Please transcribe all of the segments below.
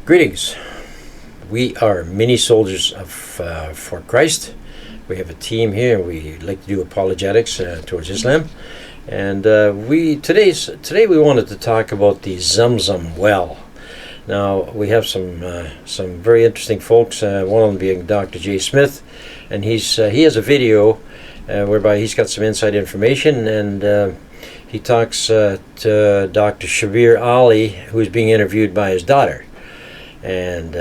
Greetings. We are mini soldiers of for Christ. We have a team here. We like to do apologetics towards Islam, and today we wanted to talk about the ZamZam well. Now we have some very interesting folks. One of them being Dr. J. Smith, and he has a video whereby he's got some inside information, and he talks to Dr. Shabir Ali, who's being interviewed by his daughter. And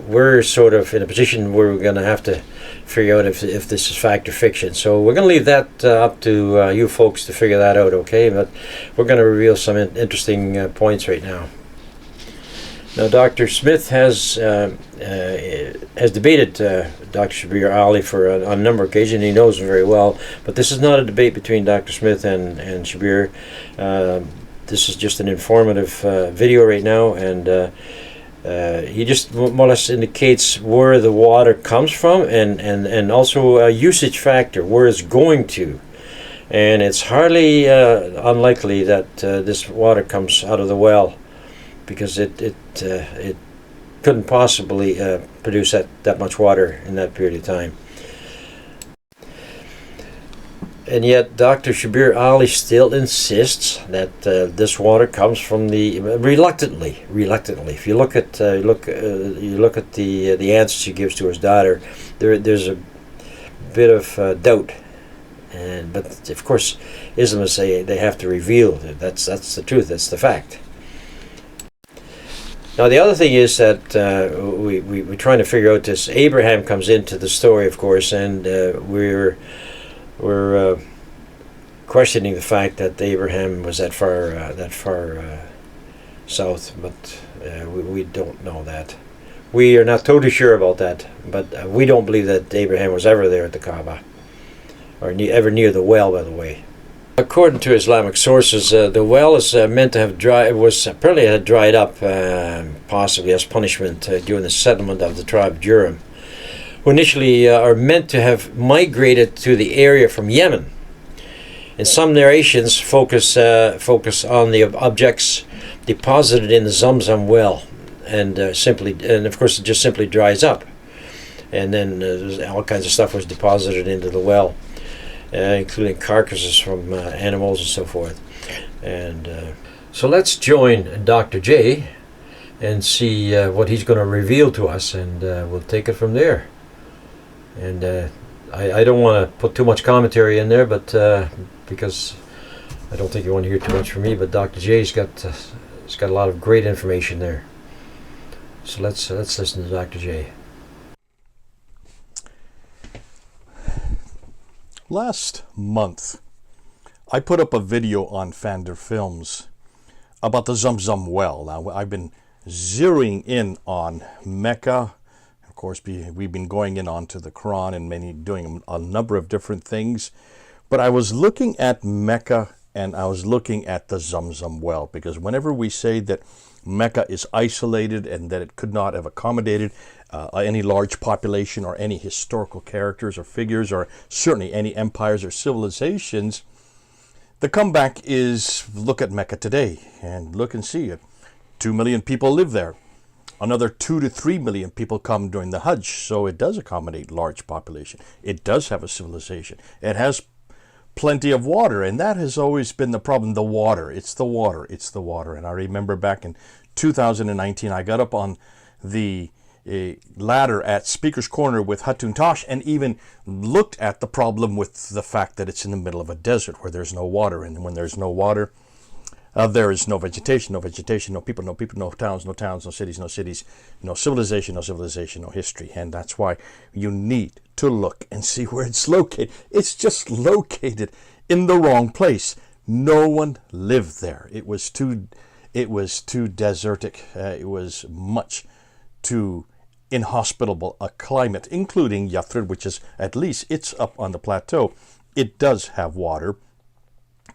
we're sort of in a position where we're going to have to figure out if this is fact or fiction. So we're going to leave that up to you folks to figure that out, okay? But we're going to reveal some interesting points right now. Now, Dr. Smith has debated Dr. Shabir Ali on a number of occasions. He knows him very well. But this is not a debate between Dr. Smith and Shabir. This is just an informative video right now, and he just more or less indicates where the water comes from and also a usage factor, where it's going to. And it's hardly unlikely that this water comes out of the well, because it couldn't possibly produce that much water in that period of time. And yet, Dr. Shabir Ali still insists that this water comes from the reluctantly. If you look at the answers he gives to his daughter, there's a bit of doubt. But of course, Islamists say they have to reveal that's the truth. That's the fact. Now, the other thing is that we're trying to figure out this. Abraham comes into the story, of course, and we're questioning the fact that Abraham was that far south, but we don't know that. We are not totally sure about that, but we don't believe that Abraham was ever there at the Kaaba, or ever near the well, by the way. According to Islamic sources, the well is meant to have apparently had dried up, possibly as punishment during the settlement of the tribe of Jurim, who initially are meant to have migrated to the area from Yemen. And some narrations focus on the objects deposited in the ZamZam well, and of course it just simply dries up, and then all kinds of stuff was deposited into the well, including carcasses from animals and so forth. And so let's join Dr. J and see what he's going to reveal to us, and we'll take it from there. And I don't want to put too much commentary in there, but because I don't think you want to hear too much from me. But Dr. J's got a lot of great information there. So let's listen to Dr. J. Last month, I put up a video on Fander Films about the ZamZam well. Now, I've been zeroing in on Mecca. Of course, we've been going in onto the Quran and doing a number of different things. But I was looking at Mecca and I was looking at the ZamZam well, because whenever we say that Mecca is isolated and that it could not have accommodated any large population or any historical characters or figures or certainly any empires or civilizations, the comeback is look at Mecca today and look and see it. 2 million people live there. Another 2 to 3 million people come during the Hajj, so it does accommodate large population. It does have a civilization. It has plenty of water, and that has always been the problem. The water. It's the water. It's the water. And I remember back in 2019, I got up on the ladder at Speaker's Corner with Hatun Tosh and even looked at the problem with the fact that it's in the middle of a desert where there's no water. And when there's no water, there is no vegetation, no people, no towns, no cities, no civilization, no history. And that's why you need to look and see where it's located. It's just located in the wrong place. No one lived there. It was too desertic. It was much too inhospitable a climate, including Yathrib, which is, at least it's up on the plateau. It does have water.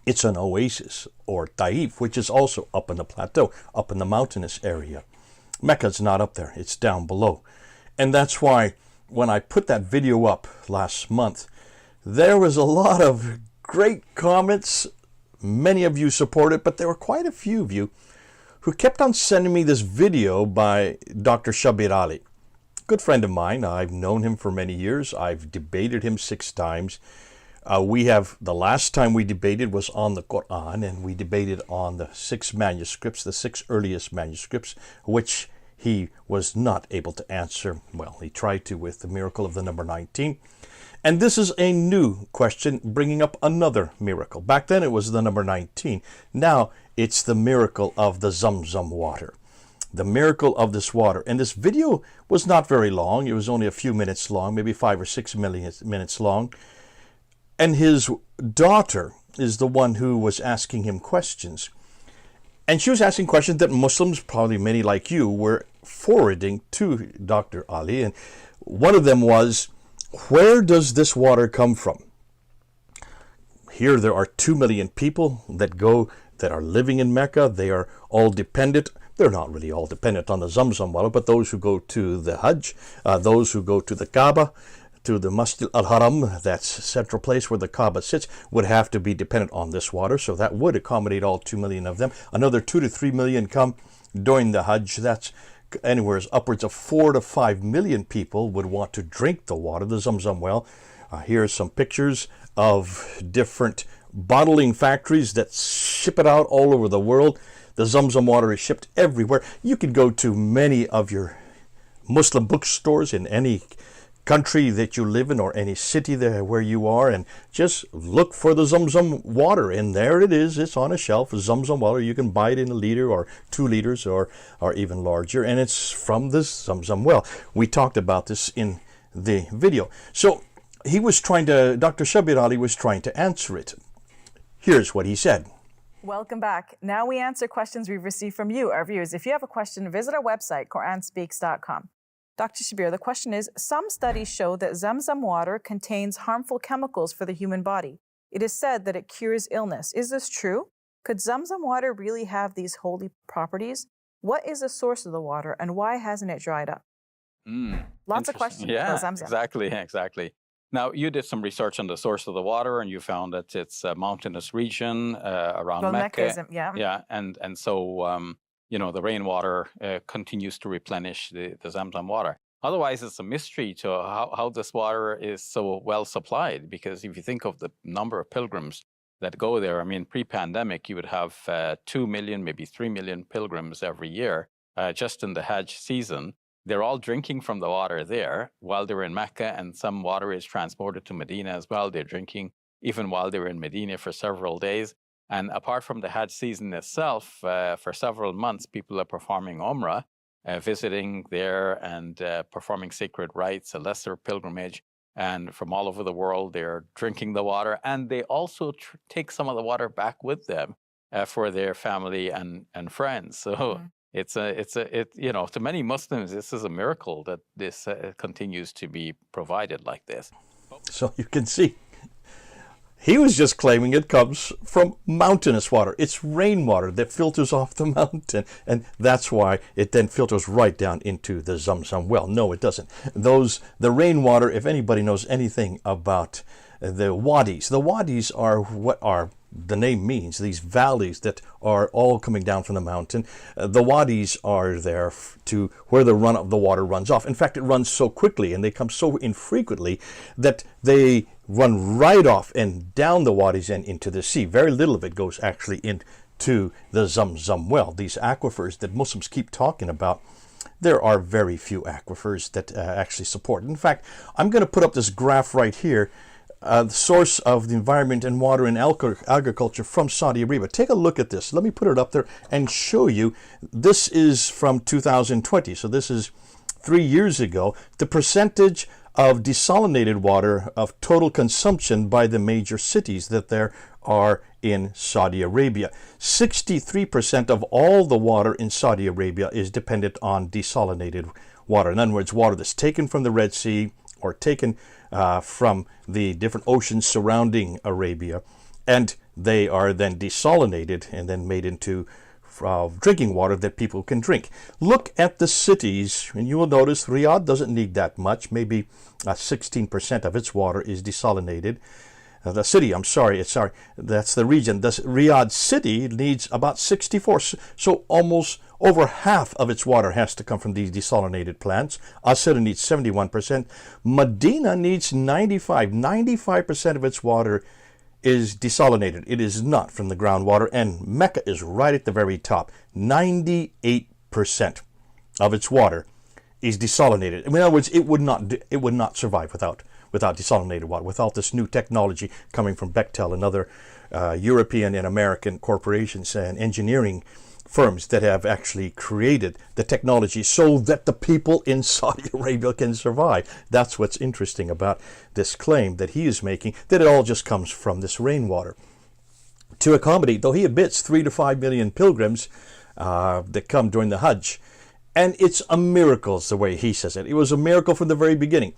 It's an oasis, or Taif, which is also up in the plateau, up in the mountainous area. Mecca's not up there, it's down below. And that's why when I put that video up last month, there was a lot of great comments. Many of you supported, but there were quite a few of you who kept on sending me this video by Dr. Shabir Ali. Good friend of mine. I've known him for many years. I've debated him 6 times. The last time we debated was on the Quran, and we debated on the 6 manuscripts, the 6 earliest manuscripts, which he was not able to answer. Well, he tried to with the miracle of the number 19. And this is a new question, bringing up another miracle. Back then it was the number 19. Now it's the miracle of the ZamZam water. The miracle of this water. And this video was not very long. It was only a few minutes long, maybe 5 or 6 minutes long. And his daughter is the one who was asking him questions. And she was asking questions that Muslims, probably many like you, were forwarding to Dr. Ali. And one of them was, where does this water come from? Here there are 2 million people that are living in Mecca. They are all dependent. They're not really all dependent on the ZamZam water, but those who go to the Hajj, those who go to the Kaaba, to the Masjid al-Haram, that's central place where the Kaaba sits, would have to be dependent on this water. So that would accommodate all 2 million of them. Another 2 to 3 million come during the Hajj. That's anywhere upwards of 4 to 5 million people would want to drink the water, the ZamZam well. Here's some pictures of different bottling factories that ship it out all over the world. The ZamZam water is shipped everywhere. You could go to many of your Muslim bookstores in any country that you live in or any city there where you are, and just look for the ZamZam water, and there it is. It's on a shelf. ZamZam water, you can buy it in a liter or 2 liters or even larger, and it's from the ZamZam well. We talked about this in the video. So Dr. Shabir Ali was trying to answer it. Here's what he said. Welcome back. Now we answer questions we've received from you, our viewers. If you have a question, visit our website, QuranSpeaks.com. Dr. Shabir, the question is, some studies show that ZamZam water contains harmful chemicals for the human body. It is said that it cures illness. Is this true? Could ZamZam water really have these holy properties? What is the source of the water, and why hasn't it dried up? Lots of questions about ZamZam. Exactly. Now, you did some research on the source of the water, and you found that it's a mountainous region around Mecca. Yeah. And so the rainwater continues to replenish the ZamZam water. Otherwise, it's a mystery to how this water is so well supplied, because if you think of the number of pilgrims that go there, I mean, pre-pandemic, you would have 2 million, maybe 3 million pilgrims every year just in the Hajj season. They're all drinking from the water there while they're in Mecca, and some water is transported to Medina as well. They're drinking even while they're in Medina for several days. And apart from the Hajj season itself, for several months, people are performing Umrah, visiting there and performing sacred rites, a lesser pilgrimage. And from all over the world, they're drinking the water. And they also take some of the water back with them for their family and friends. So to many Muslims, this is a miracle that this continues to be provided like this. So you can see, he was just claiming it comes from mountainous water. It's rainwater that filters off the mountain, and that's why it then filters right down into the ZamZam well. No, it doesn't. The rainwater, if anybody knows anything about the wadis are what the name means, these valleys that are all coming down from the mountain. The wadis are there to where the run of the water runs off. In fact, it runs so quickly and they come so infrequently that they run right off and down the wadis and into the sea. Very little of it goes actually into the ZamZam well. These aquifers that Muslims keep talking about, there are very few aquifers that actually support. In fact, I'm going to put up this graph right here. The source of the environment and water in agriculture from Saudi Arabia. Take a look at this. Let me put it up there and show you. This is from 2020, so this is 3 years ago. The percentage of desalinated water of total consumption by the major cities that there are in Saudi Arabia. 63% of all the water in Saudi Arabia is dependent on desalinated water. In other words, water that's taken from the Red Sea or taken from the different oceans surrounding Arabia, and they are then desalinated and then made into drinking water that people can drink. Look at the cities, and you will notice Riyadh doesn't need that much. Maybe 16% of its water is desalinated. the city, I'm sorry, that's the region. The Riyadh city needs about 64, so almost over half of its water has to come from these desalinated plants. Asir needs 71%. Medina needs 95% of its water is desalinated. It is not from the groundwater, and Mecca is right at the very top. 98% of its water is desalinated. In other words, it would not survive without desalinated water, without this new technology coming from Bechtel and other European and American corporations and engineering firms that have actually created the technology so that the people in Saudi Arabia can survive. That's what's interesting about this claim that he is making, that it all just comes from this rainwater. To accommodate, though he admits 3 to 5 million pilgrims that come during the Hajj. And it's a miracle, is the way he says it. It was a miracle from the very beginning.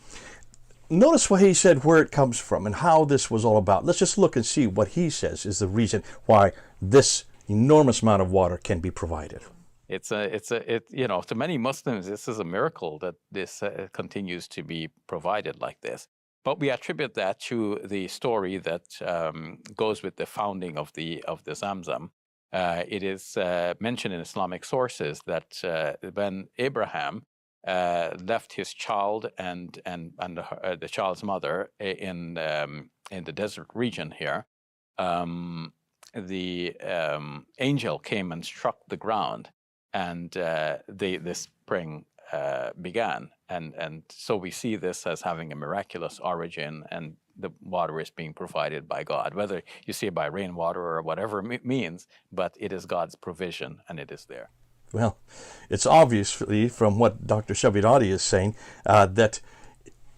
Notice what he said, where it comes from and how this was all about. Let's just look and see what he says is the reason why this enormous amount of water can be provided. To many Muslims, this is a miracle that this continues to be provided like this. But we attribute that to the story that goes with the founding of the ZamZam. It is mentioned in Islamic sources that when Abraham left his child and the child's mother in the desert region here, the angel came and struck the ground, and the spring began. And so we see this as having a miraculous origin, and the water is being provided by God, whether you see it by rainwater or whatever it means, but it is God's provision, and it is there. Well, it's obviously from what Dr. Shabirati is saying that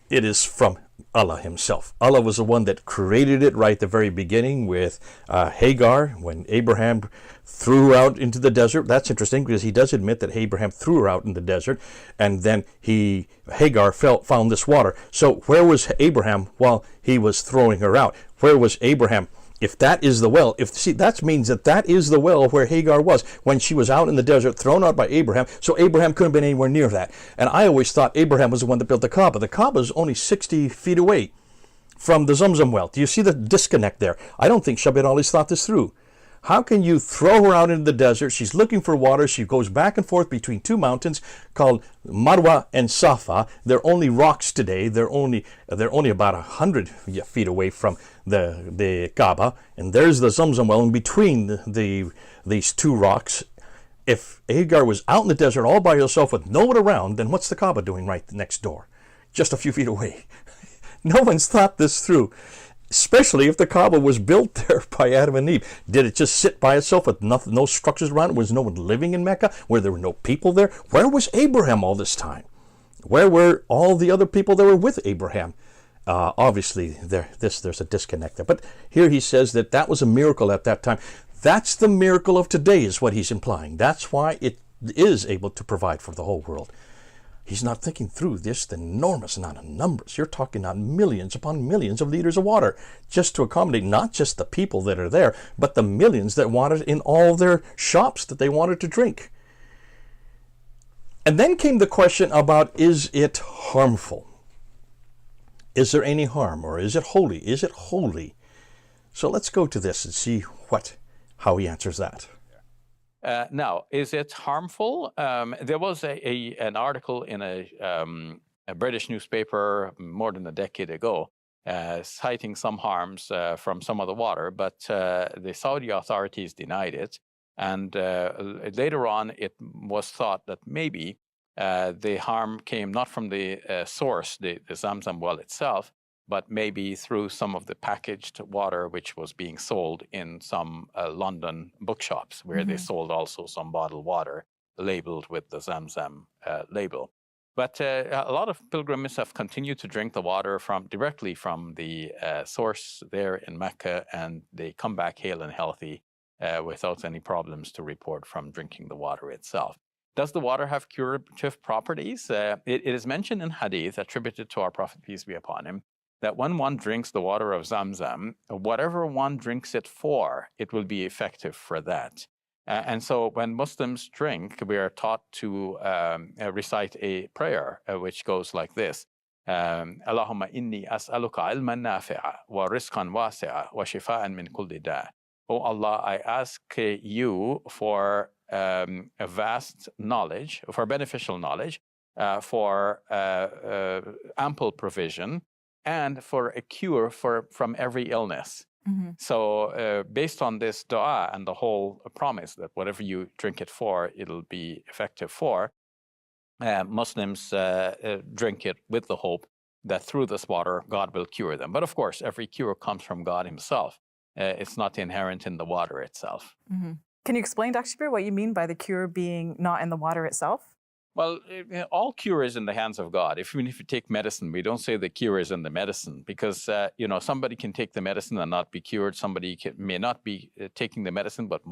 it is from Allah himself. Allah was the one that created it right at the very beginning with Hagar, when Abraham threw her out into the desert. That's interesting because he does admit that Abraham threw her out in the desert, and then Hagar found this water. So where was Abraham while he was throwing her out? Where was Abraham? If that is the well, that means that is the well where Hagar was when she was out in the desert, thrown out by Abraham. So Abraham couldn't have been anywhere near that. And I always thought Abraham was the one that built the Kaaba. The Kaaba is only 60 feet away from the ZamZam well. Do you see the disconnect there? I don't think Shabir Ali's thought this through. How can you throw her out into the desert? She's looking for water. She goes back and forth between two mountains called Marwa and Safa. They're only rocks today. They're only about 100 feet away from the Kaaba. And there's the ZamZam well in between these two rocks. If Hagar was out in the desert all by herself with no one around, then what's the Kaaba doing right next door? Just a few feet away. No one's thought this through. Especially if the Kaaba was built there by Adam and Eve. Did it just sit by itself with no structures around it? Was no one living in Mecca? Where there were no people there? Where was Abraham all this time? Where were all the other people that were with Abraham? Obviously, there's a disconnect there. But here he says that was a miracle at that time. That's the miracle of today is what he's implying. That's why it is able to provide for the whole world. He's not thinking through the enormous amount of numbers. You're talking on millions upon millions of liters of water just to accommodate not just the people that are there, but the millions that want it in all their shops that they wanted to drink. And then came the question about, is it harmful? Is there any harm, or is it holy? Is it holy? So let's go to this and see how he answers that. Now, is it harmful? There was an article in a British newspaper more than a decade ago citing some harms from some of the water, but the Saudi authorities denied it. And later on, it was thought that maybe the harm came not from the source, the ZamZam well itself, but maybe through some of the packaged water which was being sold in some London bookshops, where they sold also some bottled water labeled with the ZamZam label. But a lot of pilgrims have continued to drink the water directly from the source there in Mecca, and they come back hale and healthy without any problems to report from drinking the water itself. Does the water have curative properties? It is mentioned in Hadith, attributed to our Prophet, peace be upon him, that when one drinks the water of ZamZam, whatever one drinks it for, it will be effective for that. And so when Muslims drink, we are taught to recite a prayer which goes like this. اللهم إني أسألك علما نافعا ورزقا واسعا وشفاء من كل داء. Oh Allah, I ask you for a vast knowledge, for beneficial knowledge, for ample provision, and for a cure from every illness. Mm-hmm. So based on this dua and the whole promise that whatever you drink it for, it'll be effective for, Muslims drink it with the hope that through this water, God will cure them. But of course, every cure comes from God himself. It's not inherent in the water itself. Mm-hmm. Can you explain, Dr. Shabir, what you mean by the cure being not in the water itself? Well, all cure is in the hands of God. Even if you take medicine, we don't say the cure is in the medicine because, somebody can take the medicine and not be cured. Somebody may not be taking the medicine, but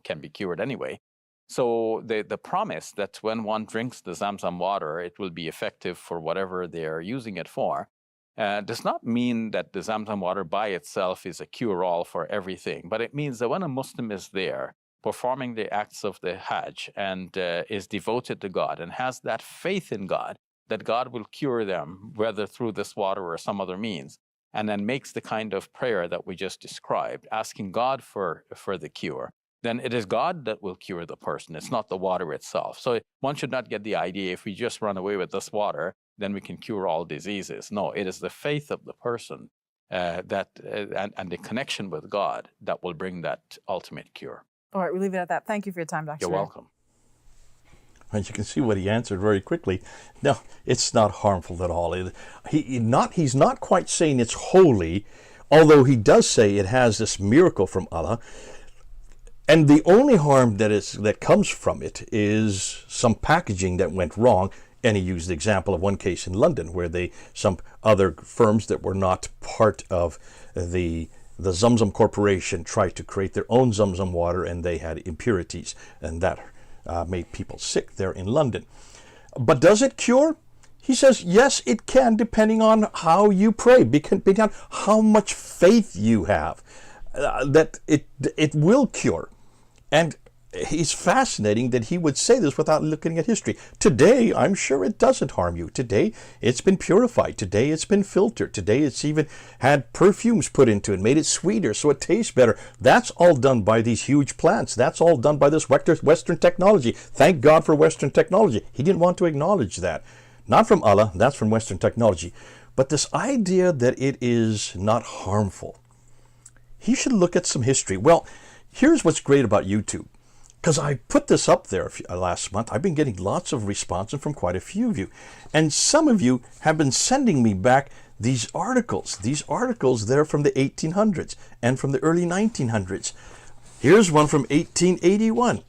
can be cured anyway. So the promise that when one drinks the ZamZam water, it will be effective for whatever they're using it for, does not mean that the ZamZam water by itself is a cure-all for everything. But it means that when a Muslim is there, performing the acts of the Hajj and is devoted to God and has that faith in God, that God will cure them, whether through this water or some other means, and then makes the kind of prayer that we just described, asking God for the cure, then it is God that will cure the person. It's not the water itself. So one should not get the idea if we just run away with this water, then we can cure all diseases. No, it is the faith of the person and the connection with God that will bring that ultimate cure. All right, we'll leave it at that. Thank you for your time, Dr. You're Shabir. welcome. And you can see what he answered very quickly. No, it's not harmful at all. He's not quite saying it's holy, although he does say it has this miracle from Allah. And the only harm that comes from it is some packaging that went wrong. And he used the example of one case in London where some other firms that were not part of the ZamZam Corporation tried to create their own ZamZam water, and they had impurities, and that made people sick there in London. But does it cure? He says, yes, it can, depending on how you pray, depending on how much faith you have, that it will cure. And it's fascinating that he would say this without looking at history. Today, I'm sure it doesn't harm you. Today, it's been purified. Today, it's been filtered. Today, it's even had perfumes put into it, made it sweeter so it tastes better. That's all done by these huge plants. That's all done by this Western technology. Thank God for Western technology. He didn't want to acknowledge that. Not from Allah, that's from Western technology. But this idea that it is not harmful, he should look at some history. Well, here's what's great about YouTube. Because I put this up there last month, I've been getting lots of responses from quite a few of you. And some of you have been sending me back these articles. These articles, they're from the 1800s and from the early 1900s. Here's one from 1881.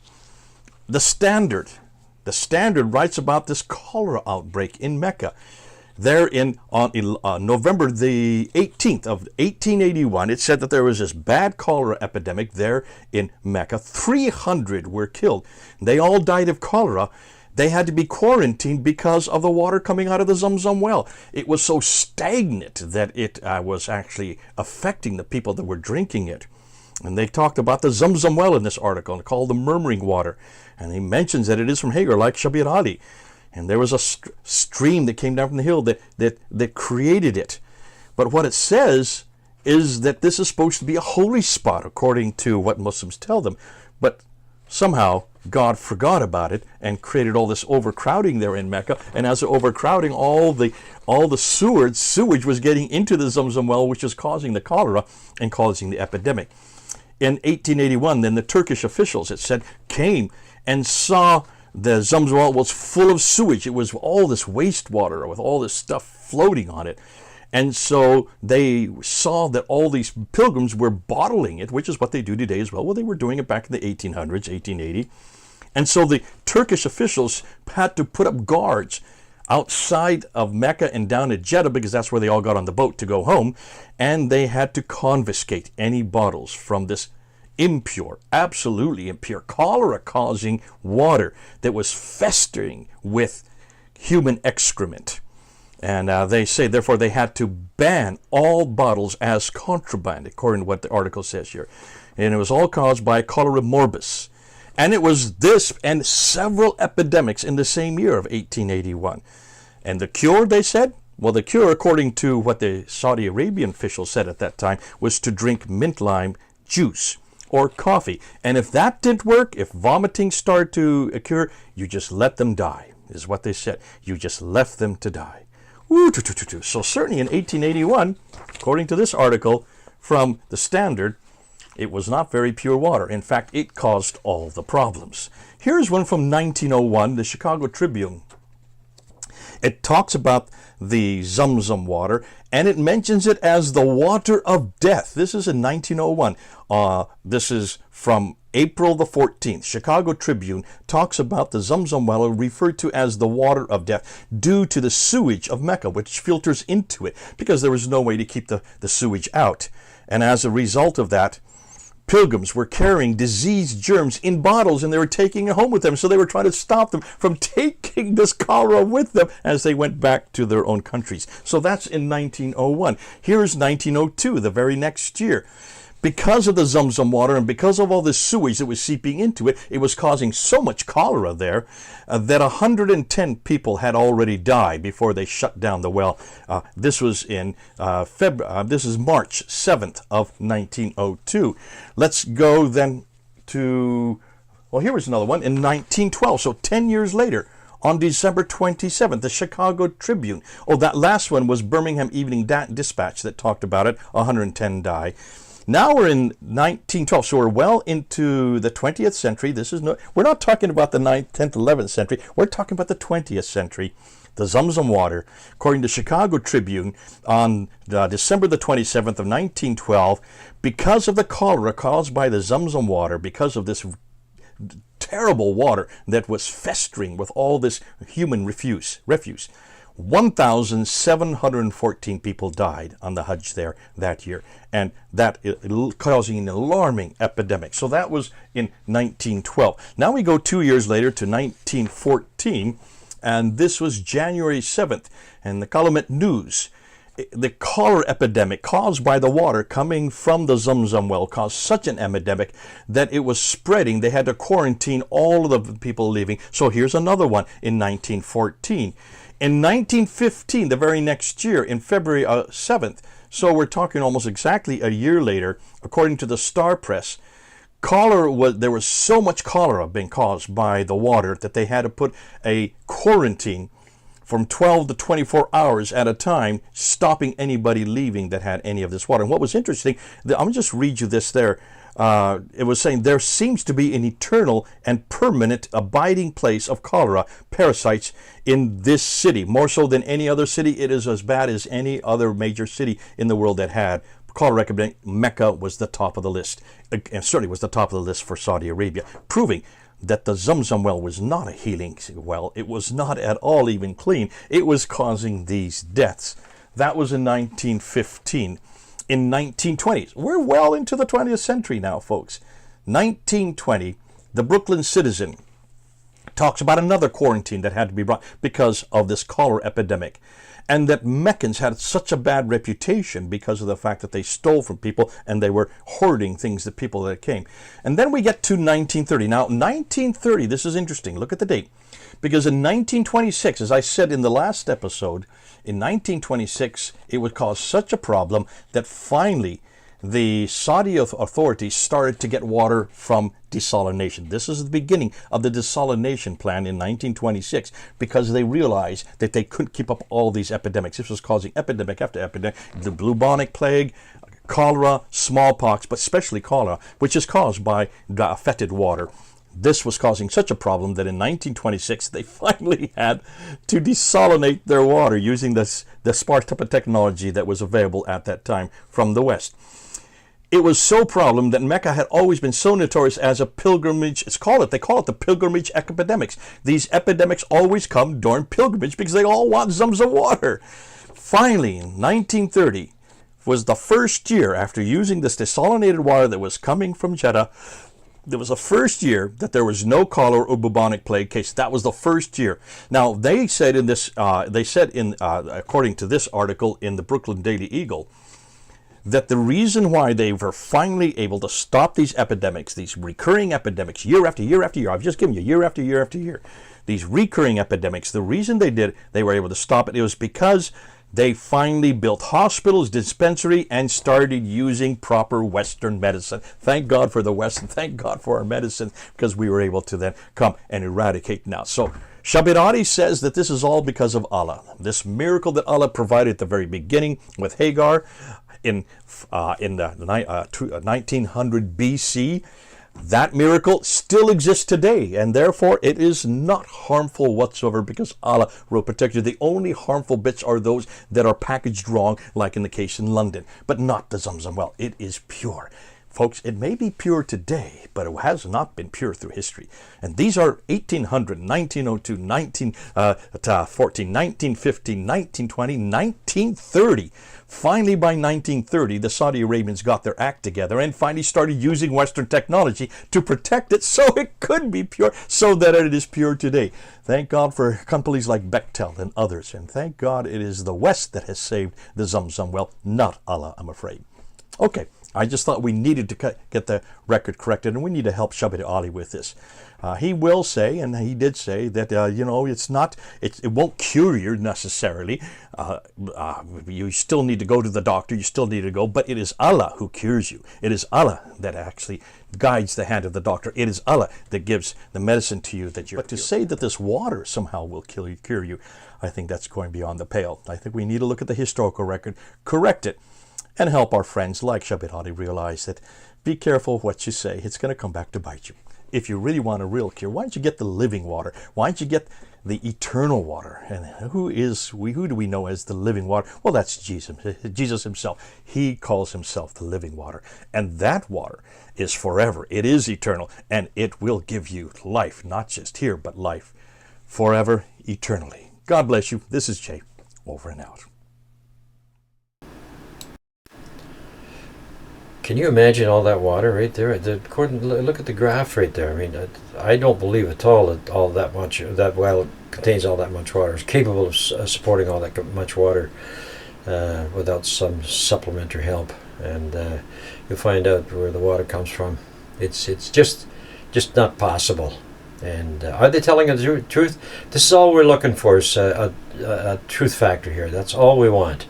The Standard writes about this cholera outbreak in Mecca. There on November the 18th of 1881, it said that there was this bad cholera epidemic there in Mecca. 300 were killed. They all died of cholera. They had to be quarantined because of the water coming out of the ZamZam well. It was so stagnant that it was actually affecting the people that were drinking it. And they talked about the ZamZam well in this article, called the murmuring water. And he mentions that it is from Hagar, like Shabir Ali. And there was a stream that came down from the hill that created it. But what it says is that this is supposed to be a holy spot, according to what Muslims tell them. But somehow God forgot about it and created all this overcrowding there in Mecca. And as the overcrowding, all the sewage was getting into the ZamZam well, which is causing the cholera and causing the epidemic. In 1881, then the Turkish officials, it said, came and saw the ZamZam well was full of sewage. It was all this wastewater with all this stuff floating on it. And so they saw that all these pilgrims were bottling it, which is what they do today as well. Well, they were doing it back in the 1800s, 1880. And so the Turkish officials had to put up guards outside of Mecca and down at Jeddah, because that's where they all got on the boat to go home. And they had to confiscate any bottles from this impure, absolutely impure, cholera-causing water that was festering with human excrement. And they say, therefore, they had to ban all bottles as contraband, according to what the article says here. And it was all caused by cholera morbus. And it was this and several epidemics in the same year of 1881. And the cure, they said, Well, the cure, according to what the Saudi Arabian officials said at that time, was to drink mint lime juice or coffee. And if that didn't work, if vomiting started to occur, you just let them die, is what they said. You just left them to die. So certainly in 1881, according to this article from the Standard, it was not very pure water. In fact, it caused all the problems. Here's one from 1901, the Chicago Tribune. It talks about the ZamZam water, and it mentions it as the water of death. This is in 1901. This is from April the 14th. Chicago Tribune talks about the ZamZam well referred to as the water of death due to the sewage of Mecca, which filters into it because there was no way to keep the sewage out. And as a result of that, pilgrims were carrying disease germs in bottles and they were taking it home with them. So they were trying to stop them from taking this cholera with them as they went back to their own countries. So that's in 1901. Here's 1902, the very next year. Because of the ZamZam water and because of all the sewage that was seeping into it, it was causing so much cholera there that 110 people had already died before they shut down the well. This was in this is March 7th of 1902. Let's go then to, well, here was another one in 1912, so 10 years later. On December 27th, the Chicago Tribune. Oh, that last one was Birmingham Evening Dispatch that talked about it. 110 die. Now we're in 1912, so we're well into the 20th century. We're not talking about the 9th, 10th, 11th century. We're talking about the 20th century. The ZamZam water, according to Chicago Tribune, on December the 27th of 1912, because of the cholera caused by the ZamZam water, because of this terrible water that was festering with all this human refuse, 1,714 people died on the Hajj there that year, and that causing an alarming epidemic. So that was in 1912. Now we go 2 years later to 1914, and this was January 7th, and the Calumet News. The cholera epidemic caused by the water coming from the ZamZam well caused such an epidemic that it was spreading. They had to quarantine all of the people leaving. So here's another one in 1914. In 1915, the very next year, in February 7th, so we're talking almost exactly a year later, according to the Star Press, there was so much cholera being caused by the water that they had to put a quarantine from 12 to 24 hours at a time, stopping anybody leaving that had any of this water. And what was interesting, I'm going to just read you this there. It was saying there seems to be an eternal and permanent abiding place of cholera parasites in this city. More so than any other city, it is as bad as any other major city in the world that had cholera epidemic. Mecca was the top of the list, and certainly was the top of the list for Saudi Arabia, proving that the ZamZam well was not a healing well. It was not at all even clean. It was causing these deaths. That was in 1915. In 1920s, we're well into the 20th century now, folks. 1920, the Brooklyn Citizen talks about another quarantine that had to be brought because of this cholera epidemic. And that Meccans had such a bad reputation because of the fact that they stole from people and they were hoarding things, the people that came. And then we get to 1930. Now, 1930, this is interesting. Look at the date. Because in 1926, as I said in the last episode, in 1926, it would cause such a problem that finally the Saudi authorities started to get water from desalination. This is the beginning of the desalination plan in 1926 because they realized that they couldn't keep up all these epidemics. This was causing epidemic after epidemic. The bubonic plague, cholera, smallpox, but especially cholera, which is caused by the fetid water. This was causing such a problem that in 1926 they finally had to desalinate their water using the smart type of technology that was available at that time from the West. It was so problem that Mecca had always been so notorious as a pilgrimage. They call it the pilgrimage epidemics. These epidemics always come during pilgrimage because they all want ZamZam water. Finally, in 1930 was the first year after using this desalinated water that was coming from Jeddah. There was the first year that there was no cholera or bubonic plague case. That was the first year. Now they said according to this article in the Brooklyn Daily Eagle, that the reason why they were finally able to stop these epidemics, these recurring epidemics, year after year after year, I've just given you year after year after year, these recurring epidemics, the reason they were able to stop it, it was because They finally built hospitals, dispensary, and started using proper Western medicine. Thank God for the West, and thank God for our medicine, because we were able to then come and eradicate now. So Shabirati says that this is all because of Allah. This miracle that Allah provided at the very beginning with Hagar in the 1900 BC, that miracle still exists today, and therefore it is not harmful whatsoever, because Allah will protect you. The only harmful bits are those that are packaged wrong, like in the case in London, but not the ZamZam well. It is pure. Folks, it may be pure today, but it has not been pure through history. And these are 1800, 1902, 1914, 1915, 1920, 1930. Finally, by 1930, the Saudi Arabians got their act together and finally started using Western technology to protect it so it could be pure, so that it is pure today. Thank God for companies like Bechtel and others. And thank God it is the West that has saved the ZamZam well, not Allah, I'm afraid. Okay, I just thought we needed to get the record corrected, and we need to help Shabbat Ali with this. He will say, and he did say, that, it won't cure you necessarily. You still need to go to the doctor, you still need to go, but it is Allah who cures you. It is Allah that actually guides the hand of the doctor. It is Allah that gives the medicine to you that you're. But to say that this water somehow will cure you, I think that's going beyond the pale. I think we need to look at the historical record, correct it, and help our friends like Shabbat Ali realize that be careful what you say. It's going to come back to bite you. If you really want a real cure, why don't you get the living water? Why don't you get the eternal water? And who do we know as the living water? Well, that's Jesus himself. He calls himself the living water. And that water is forever. It is eternal. And it will give you life, not just here, but life forever, eternally. God bless you. This is Jay. Over and out. Can you imagine all that water right there? Look at the graph right there. I mean, I don't believe at all that that well contains all that much water. It's capable of supporting all that much water without some supplementary help. And you'll find out where the water comes from. It's just not possible. And are they telling us the truth? This is all we're looking for, is a truth factor here. That's all we want.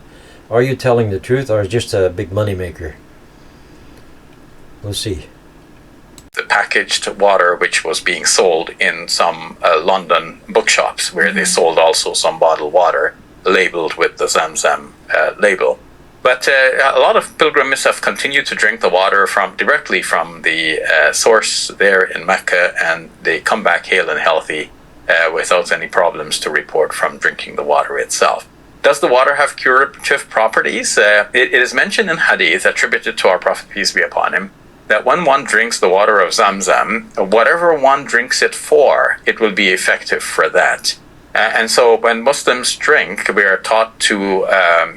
Are you telling the truth, or is it just a big money maker? We'll see. The packaged water which was being sold in some London bookshops, where they sold also some bottled water labeled with the ZamZam label. But a lot of pilgrims have continued to drink the water directly from the source there in Mecca, and they come back hale and healthy without any problems to report from drinking the water itself. Does the water have curative properties? It is mentioned in hadith attributed to our Prophet, peace be upon him, that when one drinks the water of ZamZam, whatever one drinks it for, it will be effective for that. And so when Muslims drink, we are taught to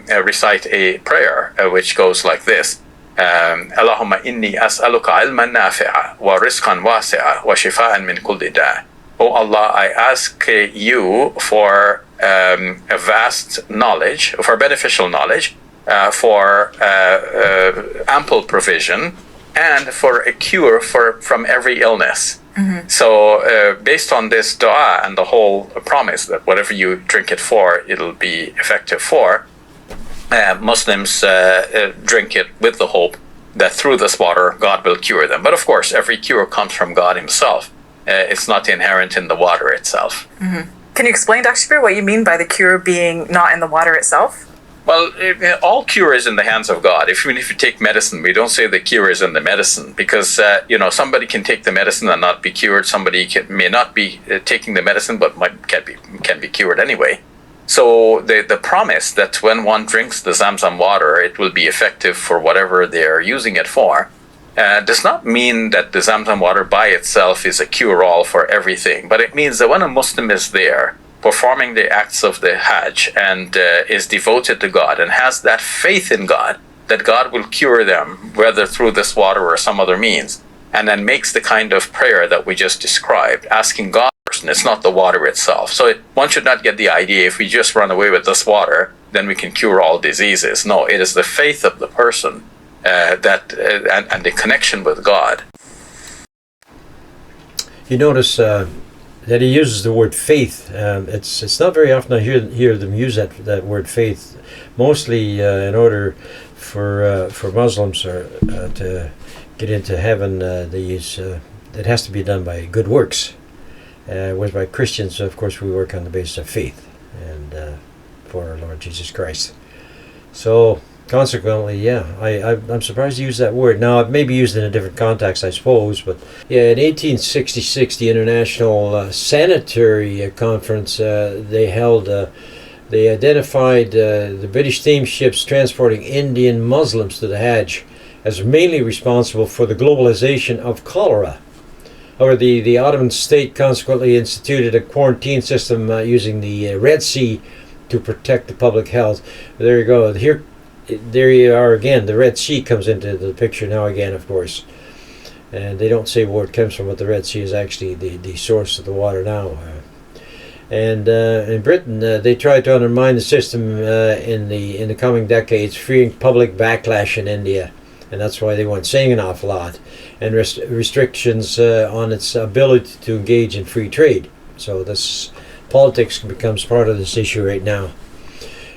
recite a prayer which goes like this. Allahumma inni as'aluka ilman nafi'a wa rizqan wasi'a wa shifa'an min kulli da'. Oh Allah, I ask you for a vast knowledge, for beneficial knowledge, for ample provision, and for a cure from every illness. Mm-hmm. So based on this dua and the whole promise that whatever you drink it for, it'll be effective for, Muslims drink it with the hope that through this water, God will cure them. But of course, every cure comes from God himself. It's not inherent in the water itself. Mm-hmm. Can you explain, Dr. Shabir, what you mean by the cure being not in the water itself? Well, all cure is in the hands of God. Even if you take medicine, we don't say the cure is in the medicine, because somebody can take the medicine and not be cured. Somebody may not be taking the medicine, but can be cured anyway. So the promise that when one drinks the ZamZam water, it will be effective for whatever they're using it for, does not mean that the ZamZam water by itself is a cure-all for everything. But it means that when a Muslim is there, performing the acts of the Hajj, and is devoted to God and has that faith in God, that God will cure them, whether through this water or some other means, and then makes the kind of prayer that we just described, asking God first, it's not the water itself. So one should not get the idea, if we just run away with this water, then we can cure all diseases. No, it is the faith of the person and the connection with God. You notice that he uses the word faith. It's not very often I hear them use that word faith. Mostly in order for Muslims to get into heaven, they use it has to be done by good works. Whereas by Christians, of course, we work on the basis of faith and for our Lord Jesus Christ. So consequently, yeah, I'm surprised he used that word. Now, it may be used in a different context, I suppose, but yeah, in 1866, the International Sanitary Conference, they held, they identified the British steamships transporting Indian Muslims to the Hajj as mainly responsible for the globalization of cholera. However, the Ottoman state consequently instituted a quarantine system using the Red Sea to protect the public health. There you go. There you are again. The Red Sea comes into the picture now again, of course. And they don't say where it comes from, but the Red Sea is actually the source of the water now. And in Britain, they tried to undermine the system in the coming decades, fearing public backlash in India. And that's why they weren't saying an awful lot. And restrictions on its ability to engage in free trade. So this politics becomes part of this issue right now.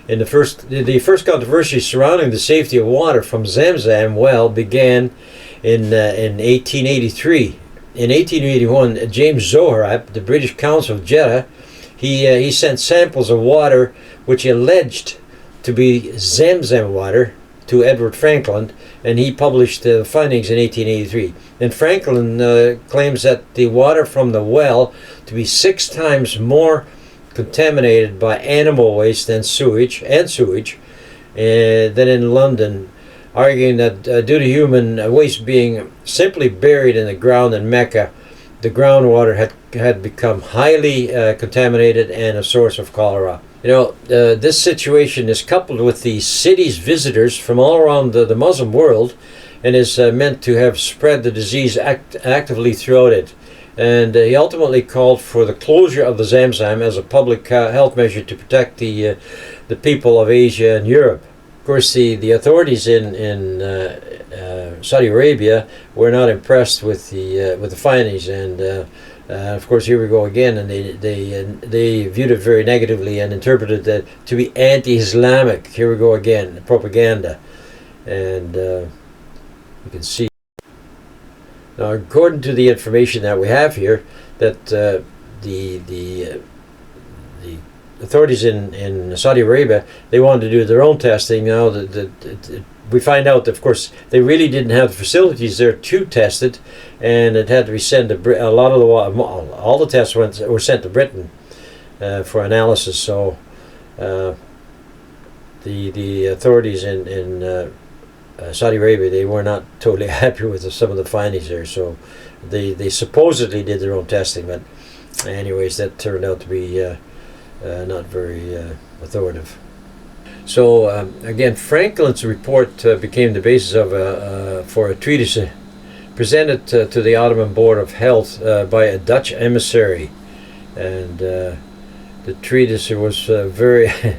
In the first controversy surrounding the safety of water from ZamZam well began in 1883. In 1881, James Zohrab, the British Council of Jeddah, he sent samples of water which he alleged to be ZamZam water to Edward Franklin, and he published the findings in 1883. And Franklin claims that the water from the well to be 6 times more contaminated by animal waste than sewage than in London, arguing that due to human waste being simply buried in the ground in Mecca, the groundwater had become highly contaminated and a source of cholera. You know, this situation is coupled with the city's visitors from all around the Muslim world and is meant to have spread the disease actively throughout it. And he ultimately called for the closure of the ZamZam as a public health measure to protect the people of Asia and Europe. Of course, the authorities in Saudi Arabia were not impressed with the findings, and of course, here we go again, and they viewed it very negatively and interpreted that to be anti-Islamic. Here we go again, propaganda, and you can see. Now, according to the information that we have here, that the authorities in Saudi Arabia, they wanted to do their own testing. Now, we find out that, of course, they really didn't have the facilities there to test it, and it had to be sent to a lot of all the tests were sent to Britain for analysis. So the authorities in Saudi Arabia, they were not totally happy with some of the findings there, so they supposedly did their own testing, but anyways, that turned out to be not very authoritative. So again, Franklin's report became the basis of for a treatise presented to the Ottoman Board of Health by a Dutch emissary, and the treatise was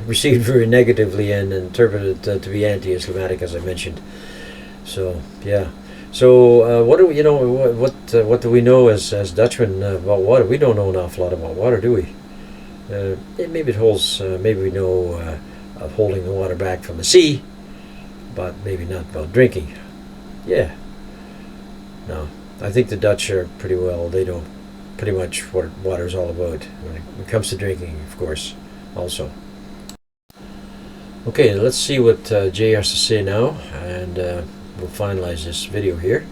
received very negatively and interpreted to be anti-Islamic, as I mentioned. So yeah. So what do we, what do we know as Dutchmen about water? We don't know an awful lot about water, do we? Maybe it holds. Maybe we know of holding the water back from the sea, but maybe not about drinking. Yeah. No, I think the Dutch are pretty well. They know pretty much what water is all about when it comes to drinking, of course, also. Okay, let's see what Jay has to say now, and we'll finalize this video here,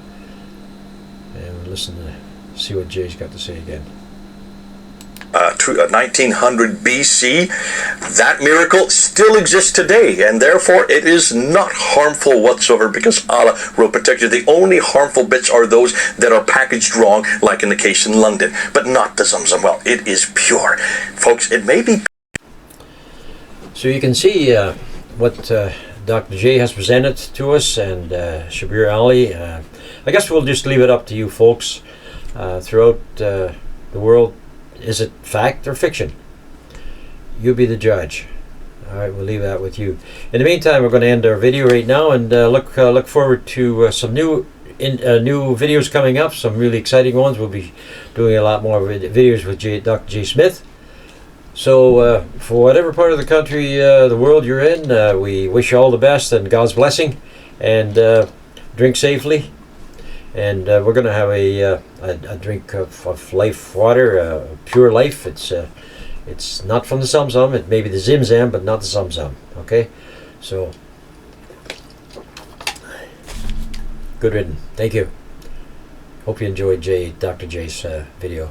and we'll listen to see what Jay's got to say again. 1900 BC, that miracle still exists today, and therefore it is not harmful whatsoever, because Allah will protect you. The only harmful bits are those that are packaged wrong, like in the case in London, but not the ZamZam well. It is pure. Folks, it may be... So you can see what Dr. J has presented to us, and Shabir Ali. I guess we'll just leave it up to you folks throughout the world. Is it fact or fiction? You be the judge. All right, we'll leave that with you. In the meantime, we're going to end our video right now, and look forward to some new new videos coming up, some really exciting ones. We'll be doing a lot more videos with Dr. J. Smith. So for whatever part of the country, the world you're in, we wish you all the best and God's blessing, and drink safely. And we're going to have a drink of life water, pure life. It's not from the ZamZam. It may be the ZamZam, but not the ZamZam. Okay, so good riddance. Thank you. Hope you enjoyed Dr. J's video.